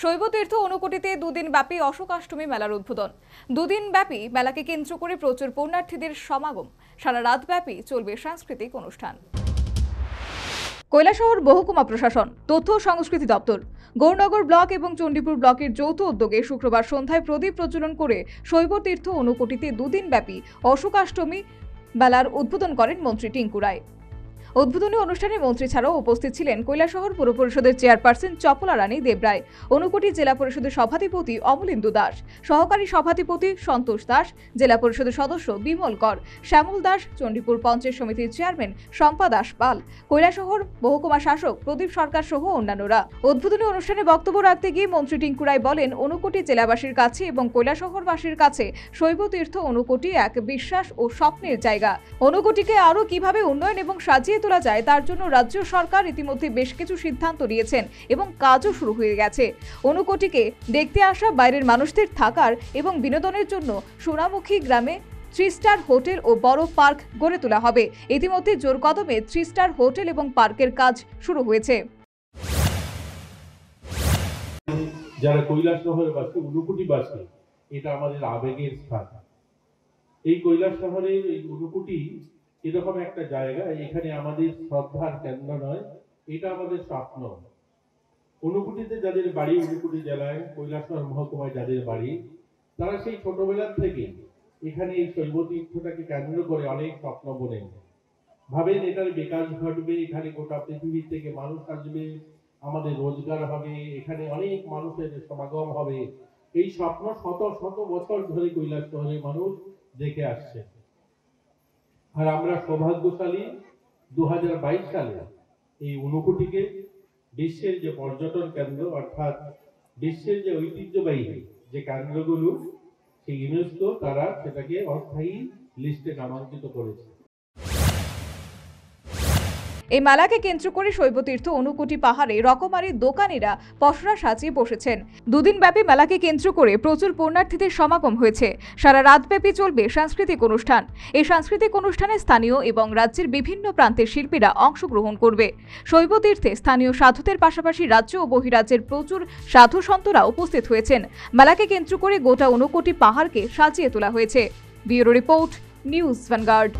শৈবতীর্থ ঊনকোটিতে দুদিন ব্যাপী অশোকাষ্টমী মেলার উদ্বোধন। দুদিন ব্যাপী মেলাকে কেন্দ্র করে প্রচুর পুণ্যার্থীদের সমাগম। সারা রাত ব্যাপী চলবে সাংস্কৃতিক অনুষ্ঠান। কৈলাসহর মহকুমা প্রশাসন, তথ্য ও সংস্কৃতি দপ্তর, গৌরনগর ব্লক এবং চণ্ডীপুর ব্লকের যৌথ উদ্যোগে শুক্রবার সন্ধ্যায় প্রদীপ প্রজ্বলন করে শৈবতীর্থ ঊনকোটিতে দুদিন ব্যাপী অশোকাষ্টমী মেলার উদ্বোধন করেন মন্ত্রী টিঙ্কু রায়। উদ্বোধনী অনুষ্ঠানে মন্ত্রী ছাড়াও উপস্থিত ছিলেন কৈলাসহর পৌর পরিষদের চেয়ারপারসন চপলা রানী দেবরায়, ঊনকোটি জেলা পরিষদের সভাধিপতি অমলেন্দু দাস, সহকারী সভাধিপতি সন্তোষ দাস, জেলা পরিষদের সদস্য বিমল কর, শ্যামল দাস, চণ্ডীপুর পঞ্চায়েত সমিতির চেয়ারম্যান শম্পা দাস পাল, কৈলাসহর মহকুমা শাসক প্রদীপ সরকার সহ অন্যান্যরা। উদ্বোধনী অনুষ্ঠানে বক্তব্য রাখতে গিয়ে মন্ত্রী টিঙ্কু রায় বলেন, ঊনকোটি জেলাবাসীর কাছে এবং কৈলাসহরবাসীর কাছে শৈবতীর্থ ঊনকোটি এক বিশ্বাস ও স্বপ্নের জায়গা। ঊনকোটিকে আরও কিভাবে উন্নয়ন এবং সাজিয়ে তোলা যায় তার জন্য রাজ্য সরকার ইতিমধ্যে বেশ কিছু সিদ্ধান্ত নিয়েছেন এবং কাজও শুরু হয়ে গেছে। ঊনকোটিকে দেখতে আসা বাইরের মানুষদের থাকার এবং বিনোদনের জন্য সোনামুখী গ্রামে 3 স্টার হোটেল ও বড় পার্ক গড়ে তোলা হবে। ইতিমধ্যে জোর কদমে 3 স্টার হোটেল এবং পার্কের কাজ শুরু হয়েছে। যারা কৈলাসহরবাসী, ঊনকোটিবাসী, এটা আমাদের আবেগের স্থান। এই কৈলাসহরের এই ঊনকোটি এরকম একটা জায়গা, এখানে আমাদের শ্রদ্ধার কেন্দ্র নয়, এটা আমাদের স্বপ্ন। ঊনকোটিতে যাদের বাড়ি, ঊনকোটি জেলায় কৈলাসহর মহকুমায় যাদের বাড়ি, তারা সেই ছোটবেলার থেকে এখানে এই শৈবতীর্থটাকে কেন্দ্র করে অনেক স্বপ্ন বোনেন, ভাবেন এটার বিকাশ ঘটবে, এখানে গোটা পৃথিবী থেকে মানুষ আসবে, আমাদের রোজগার হবে, এখানে অনেক মানুষের সমাগম হবে। এই স্বপ্ন শত শত বছর ধরে কৈলাসহরের মানুষ দেখে আসছে। আর আমরা সৌভাগ্যশালী 2022 সালে এই ঊনকোটিকে বিশ্বের যে পর্যটন কেন্দ্র, অর্থাৎ বিশ্বের যে ঐতিহ্যবাহী যে কেন্দ্রগুলো, সেই ইউনেস্কো তারা সেটাকে অস্থায়ী লিস্টে নামাঙ্কিত করেছে। এই মেলাকে কেন্দ্র করে শৈবতীর্থ ঊনকোটি পাহাড়ে রকমারি দোকানিরা পসরা সাজিয়ে বসেছেন। দুদিন ব্যাপী মেলাকে কেন্দ্র করে প্রচুর পুণ্যার্থীদের সমাগম হয়েছে। সারা রাতব্যাপী চলবে সাংস্কৃতিক অনুষ্ঠান। এই সাংস্কৃতিক অনুষ্ঠানে স্থানীয় এবং রাজ্যের বিভিন্ন প্রান্তের শিল্পীরা অংশগ্রহণ করবে। শৈবতীর্থে স্থানীয় সাধুদের পাশাপাশি রাজ্য ও বহিরাজ্যের প্রচুর সাধু সন্তরা উপস্থিত হয়েছেন। মেলাকে কেন্দ্র করে গোটা ঊনকোটি পাহাড়কে সাজিয়ে তোলা হয়েছে। Bureau report, news vanguard.